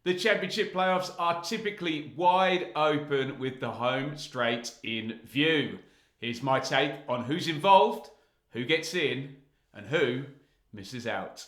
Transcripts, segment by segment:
The Championship playoffs are typically wide open with the home straight in view. Here's my take on who's involved, who gets in, and who misses out.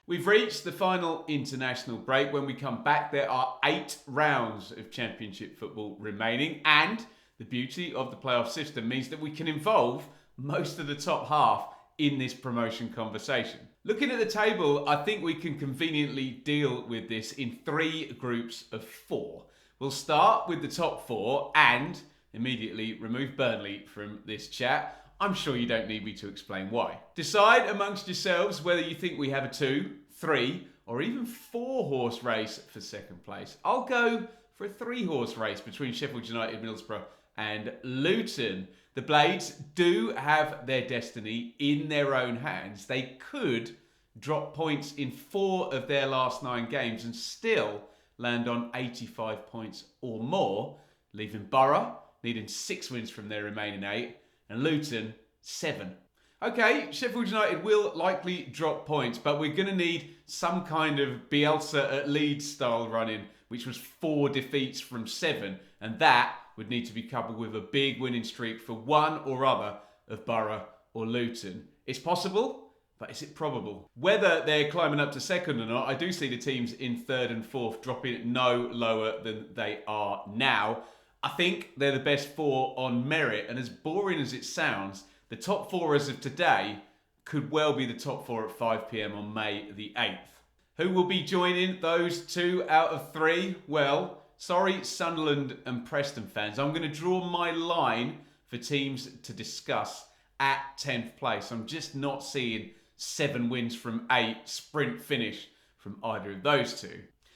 We've reached the final international break. When we come back, there are 8 rounds of Championship football remaining, and the beauty of the playoff system means that we can involve most of the top half in this promotion conversation. Looking at the table, I think we can conveniently deal with this in 3 groups of 4. We'll start with the top 4 and immediately remove Burnley from this chat. I'm sure you don't need me to explain why. Decide amongst yourselves whether you think we have a 2, 3, or even 4-horse race for second place. I'll go for a 3-horse race between Sheffield United, Middlesbrough, and Luton. The Blades do have their destiny in their own hands. They could drop points in 4 of their last 9 games and still land on 85 points or more, leaving Borough needing 6 wins from their remaining 8 and Luton 7. Okay, Sheffield United will likely drop points, but we're going to need some kind of Bielsa at Leeds style run-in, which was 4 defeats from 7, and that would need to be coupled with a big winning streak for one or other of Borough or Luton. It's possible, but is it probable? Whether they're climbing up to second or not, I do see the teams in 3rd and 4th dropping no lower than they are now. I think they're the best 4 on merit, and as boring as it sounds, the top 4 as of today could well be the top 4 at 5 p.m. on May the 8th. Who will be joining those 2 out of 3? Well, sorry, Sunderland and Preston fans. I'm going to draw my line for teams to discuss at 10th place. I'm just not seeing 7 wins from 8 sprint finish from either of those 2.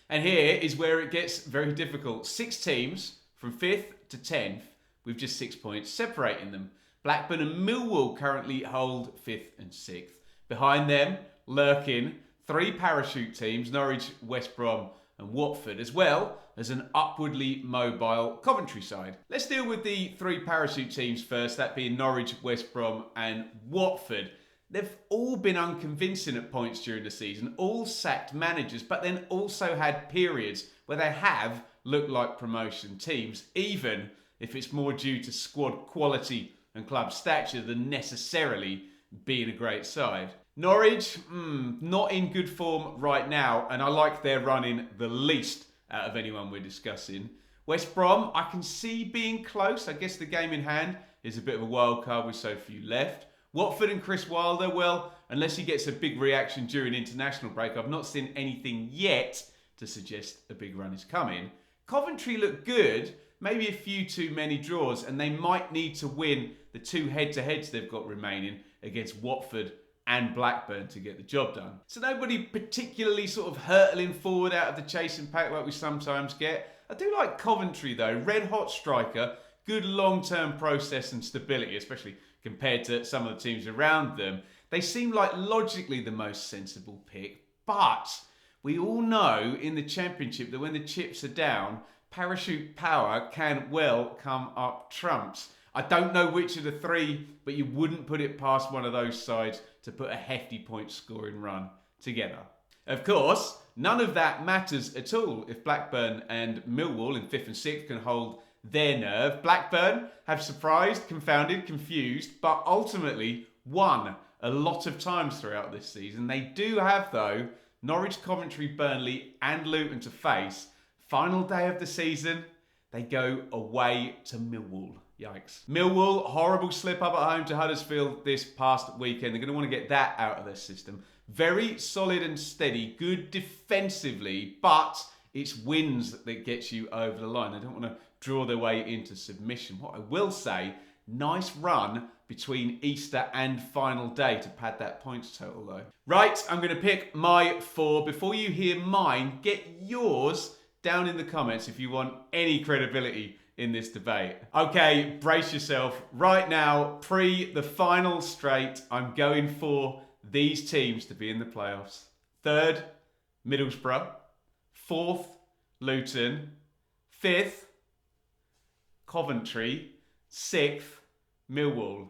And here is where it gets very difficult. 6 teams from 5th to 10th with just 6 points separating them. Blackburn and Millwall currently hold 5th and 6th. Behind them, lurking 3 parachute teams, Norwich, West Brom and Watford, as well as an upwardly mobile Coventry side. Let's deal with the 3 parachute teams first, that being Norwich, West Brom and Watford. They've all been unconvincing at points during the season, all sacked managers, but then also had periods where they have looked like promotion teams, even if it's more due to squad quality and club stature than necessarily being a great side. Norwich, not in good form right now, and I like their running the least out of anyone we're discussing. West Brom, I can see being close. I guess the game in hand is a bit of a wild card with so few left. Watford and Chris Wilder, well, unless he gets a big reaction during international break, I've not seen anything yet to suggest a big run is coming. Coventry look good, maybe a few too many draws, and they might need to win the 2 head-to-heads they've got remaining against Watford and Blackburn to get the job done. So nobody particularly sort of hurtling forward out of the chasing pack like we sometimes get. I do like Coventry though, red-hot striker, good long-term process and stability, especially compared to some of the teams around them. They seem like logically the most sensible pick, but we all know in the Championship that when the chips are down, parachute power can well come up trumps. I don't know which of the 3, but you wouldn't put it past one of those sides to put a hefty point scoring run together. Of course, none of that matters at all if Blackburn and Millwall in 5th and 6th can hold their nerve. Blackburn have surprised, confounded, confused, but ultimately won a lot of times throughout this season. They do have, though, Norwich, Coventry, Burnley and Luton to face. Final day of the season, they go away to Millwall. Yikes. Millwall, horrible slip up at home to Huddersfield this past weekend. They're going to want to get that out of their system. Very solid and steady, good defensively, but it's wins that gets you over the line. They don't want to draw their way into submission. What I will say, nice run between Easter and final day to pad that points total though. Right, I'm going to pick my 4. Before you hear mine, get yours down in the comments if you want any credibility in this debate. Okay, brace yourself. Right now, pre the final straight, I'm going for these teams to be in the playoffs. 3rd, Middlesbrough. 4th, Luton. 5th, Coventry. 6th, Millwall.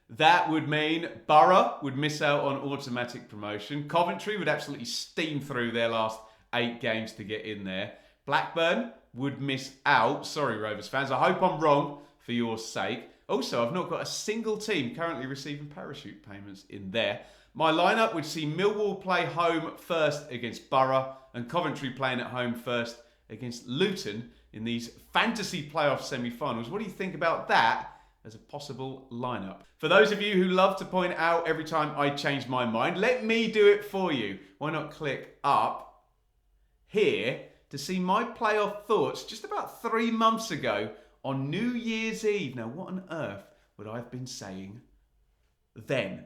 That would mean Borough would miss out on automatic promotion. Coventry would absolutely steam through their last 8 games to get in there. Blackburn would miss out. Sorry, Rovers fans. I hope I'm wrong for your sake. Also, I've not got a single team currently receiving parachute payments in there. My lineup would see Millwall play home first against Borough and Coventry playing at home first against Luton in these fantasy playoff semi-finals. What do you think about that as a possible lineup? For those of you who love to point out every time I change my mind, let me do it for you. Why not click up here to see my playoff thoughts just about 3 months ago on New Year's Eve. Now, what on earth would I have been saying then?